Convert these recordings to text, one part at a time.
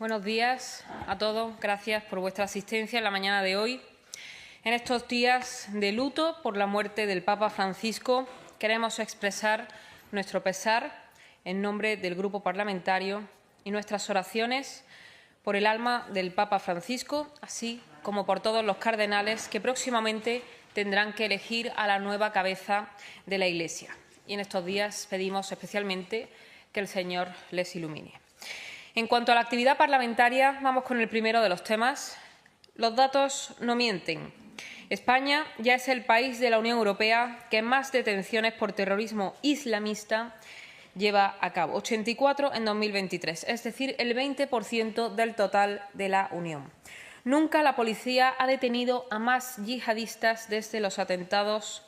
Buenos días a todos. Gracias por vuestra asistencia en la mañana de hoy. En estos días de luto por la muerte del Papa Francisco, queremos expresar nuestro pesar en nombre del Grupo Parlamentario y nuestras oraciones por el alma del Papa Francisco, así como por todos los cardenales que próximamente tendrán que elegir a la nueva cabeza de la Iglesia. Y en estos días pedimos especialmente que el Señor les ilumine. En cuanto a la actividad parlamentaria, vamos con el primero de los temas. Los datos no mienten. España ya es el país de la Unión Europea que más detenciones por terrorismo islamista lleva a cabo, 84 en 2023, es decir, el 20% del total de la Unión. Nunca la policía ha detenido a más yihadistas desde los atentados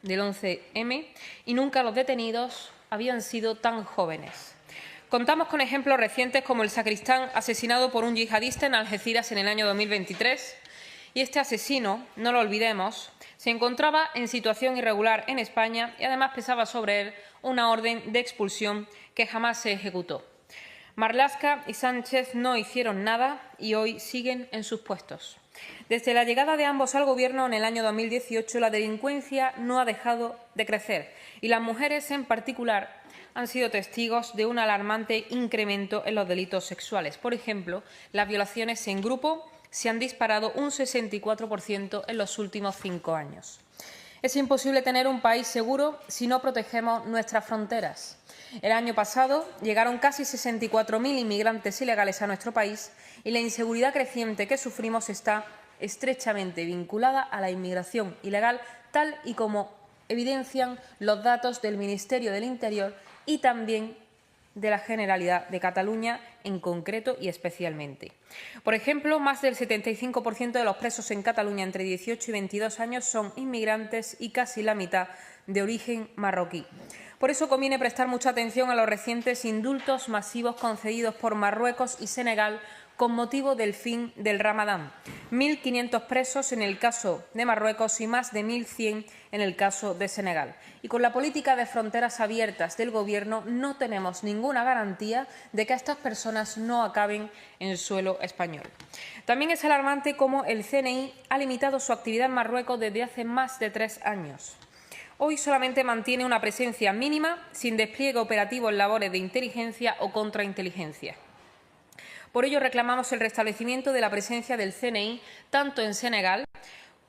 del 11M y nunca los detenidos habían sido tan jóvenes. Contamos con ejemplos recientes como el sacristán asesinado por un yihadista en Algeciras en el año 2023 y este asesino, no lo olvidemos, se encontraba en situación irregular en España y además pesaba sobre él una orden de expulsión que jamás se ejecutó. Marlaska y Sánchez no hicieron nada y hoy siguen en sus puestos. Desde la llegada de ambos al Gobierno en el año 2018, la delincuencia no ha dejado de crecer y las mujeres en particular han sido testigos de un alarmante incremento en los delitos sexuales. Por ejemplo, las violaciones en grupo se han disparado un 64% en los últimos 5 años. Es imposible tener un país seguro si no protegemos nuestras fronteras. El año pasado llegaron casi 64.000 inmigrantes ilegales a nuestro país y la inseguridad creciente que sufrimos está estrechamente vinculada a la inmigración ilegal, tal y como evidencian los datos del Ministerio del Interior y también de la Generalidad de Cataluña en concreto y especialmente. Por ejemplo, más del 75% de los presos en Cataluña entre 18 y 22 años son inmigrantes y casi la mitad de origen marroquí. Por eso conviene prestar mucha atención a los recientes indultos masivos concedidos por Marruecos y Senegal con motivo del fin del Ramadán. 1.500 presos en el caso de Marruecos y más de 1.100 en el caso de Senegal. Y con la política de fronteras abiertas del Gobierno no tenemos ninguna garantía de que estas personas no acaben en suelo español. También es alarmante cómo el CNI ha limitado su actividad en Marruecos desde hace más de 3 años. Hoy solamente mantiene una presencia mínima sin despliegue operativo en labores de inteligencia o contrainteligencia. Por ello, reclamamos el restablecimiento de la presencia del CNI tanto en Senegal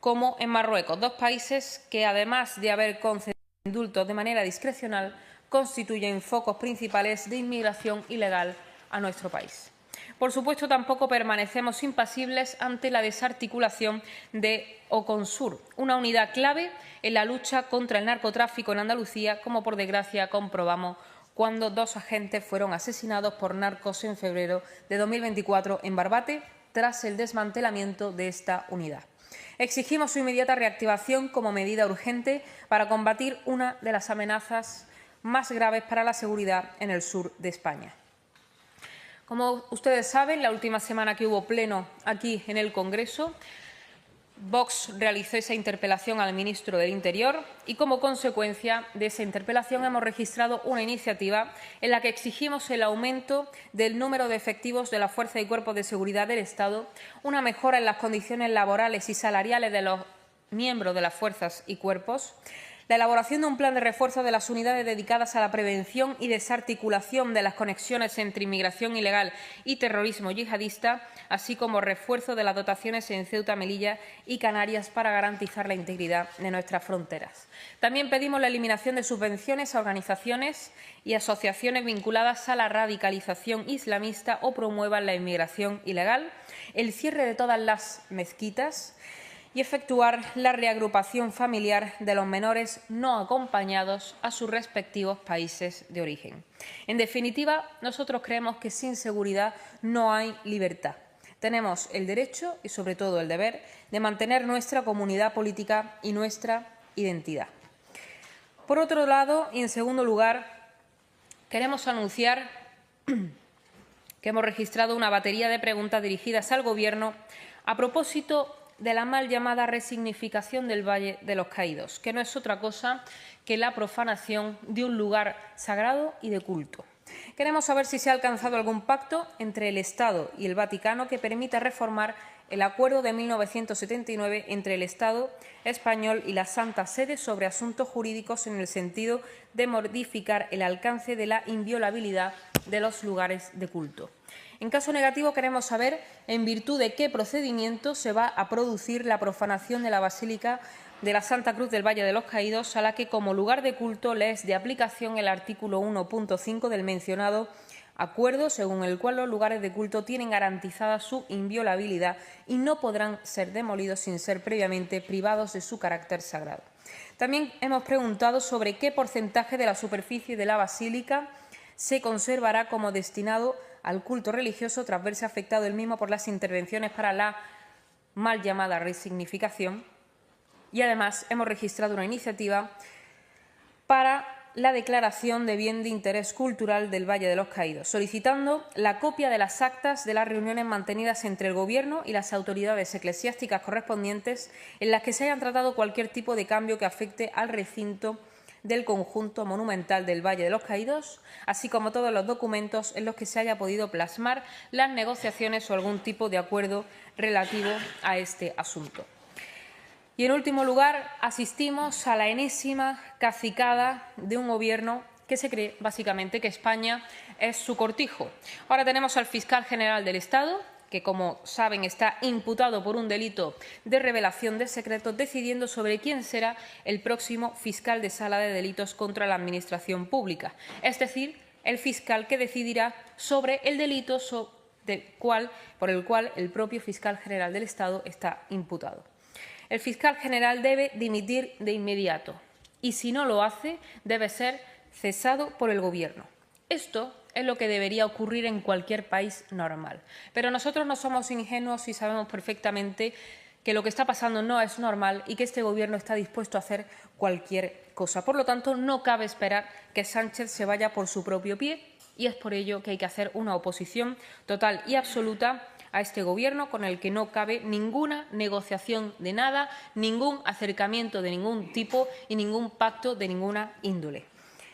como en Marruecos, dos países que, además de haber concedido indultos de manera discrecional, constituyen focos principales de inmigración ilegal a nuestro país. Por supuesto, tampoco permanecemos impasibles ante la desarticulación de Oconsur, una unidad clave en la lucha contra el narcotráfico en Andalucía, como por desgracia comprobamos cuando 2 agentes fueron asesinados por narcos en febrero de 2024 en Barbate, tras el desmantelamiento de esta unidad. Exigimos su inmediata reactivación como medida urgente para combatir una de las amenazas más graves para la seguridad en el sur de España. Como ustedes saben, la última semana que hubo pleno aquí en el Congreso, Vox realizó esa interpelación al ministro del Interior y, como consecuencia de esa interpelación, hemos registrado una iniciativa en la que exigimos el aumento del número de efectivos de la Fuerza y Cuerpos de Seguridad del Estado, una mejora en las condiciones laborales y salariales de los miembros de las fuerzas y cuerpos, la elaboración de un plan de refuerzo de las unidades dedicadas a la prevención y desarticulación de las conexiones entre inmigración ilegal y terrorismo yihadista, así como refuerzo de las dotaciones en Ceuta, Melilla y Canarias para garantizar la integridad de nuestras fronteras. También pedimos la eliminación de subvenciones a organizaciones y asociaciones vinculadas a la radicalización islamista o promuevan la inmigración ilegal, el cierre de todas las mezquitas y efectuar la reagrupación familiar de los menores no acompañados a sus respectivos países de origen. En definitiva, nosotros creemos que sin seguridad no hay libertad. Tenemos el derecho y, sobre todo, el deber de mantener nuestra comunidad política y nuestra identidad. Por otro lado, y en segundo lugar, queremos anunciar que hemos registrado una batería de preguntas dirigidas al Gobierno a propósito de la mal llamada resignificación del Valle de los Caídos, que no es otra cosa que la profanación de un lugar sagrado y de culto. Queremos saber si se ha alcanzado algún pacto entre el Estado y el Vaticano que permita reformar el acuerdo de 1979 entre el Estado español y la Santa Sede sobre asuntos jurídicos en el sentido de modificar el alcance de la inviolabilidad de los lugares de culto. En caso negativo, queremos saber en virtud de qué procedimiento se va a producir la profanación de la Basílica de la Santa Cruz del Valle de los Caídos, a la que como lugar de culto le es de aplicación el artículo 1.5 del mencionado acuerdo, según el cual los lugares de culto tienen garantizada su inviolabilidad y no podrán ser demolidos sin ser previamente privados de su carácter sagrado. También hemos preguntado sobre qué porcentaje de la superficie de la basílica se conservará como destinado al culto religioso tras verse afectado el mismo por las intervenciones para la mal llamada resignificación. Y además hemos registrado una iniciativa para la declaración de bien de interés cultural del Valle de los Caídos, solicitando la copia de las actas de las reuniones mantenidas entre el Gobierno y las autoridades eclesiásticas correspondientes en las que se hayan tratado cualquier tipo de cambio que afecte al recinto del conjunto monumental del Valle de los Caídos, así como todos los documentos en los que se haya podido plasmar las negociaciones o algún tipo de acuerdo relativo a este asunto. Y, en último lugar, asistimos a la enésima cacicada de un Gobierno que se cree, básicamente, que España es su cortijo. Ahora tenemos al fiscal general del Estado, que, como saben, está imputado por un delito de revelación de secretos, decidiendo sobre quién será el próximo fiscal de sala de delitos contra la Administración pública. Es decir, el fiscal que decidirá sobre el delito por el cual el propio fiscal general del Estado está imputado. El fiscal general debe dimitir de inmediato y, si no lo hace, debe ser cesado por el Gobierno. Esto es lo que debería ocurrir en cualquier país normal. Pero nosotros no somos ingenuos y sabemos perfectamente que lo que está pasando no es normal y que este Gobierno está dispuesto a hacer cualquier cosa. Por lo tanto, no cabe esperar que Sánchez se vaya por su propio pie y es por ello que hay que hacer una oposición total y absoluta a este Gobierno, con el que no cabe ninguna negociación de nada, ningún acercamiento de ningún tipo y ningún pacto de ninguna índole.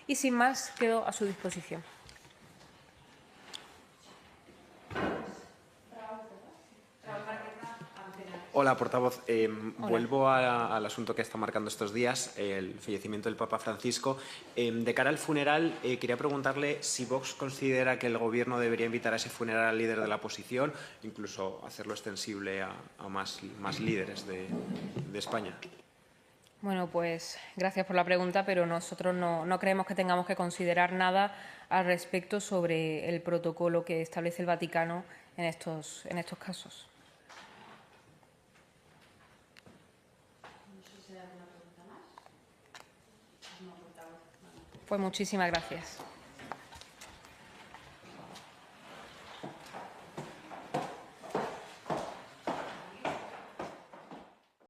Y sin más, quedo a su disposición. Hola, portavoz. Vuelvo al asunto que está marcando estos días, el fallecimiento del Papa Francisco. De cara al funeral, quería preguntarle si Vox considera que el Gobierno debería invitar a ese funeral al líder de la oposición, incluso hacerlo extensible a más líderes de España. Bueno, pues gracias por la pregunta, pero nosotros no creemos que tengamos que considerar nada al respecto sobre el protocolo que establece el Vaticano en estos casos. Pues muchísimas gracias.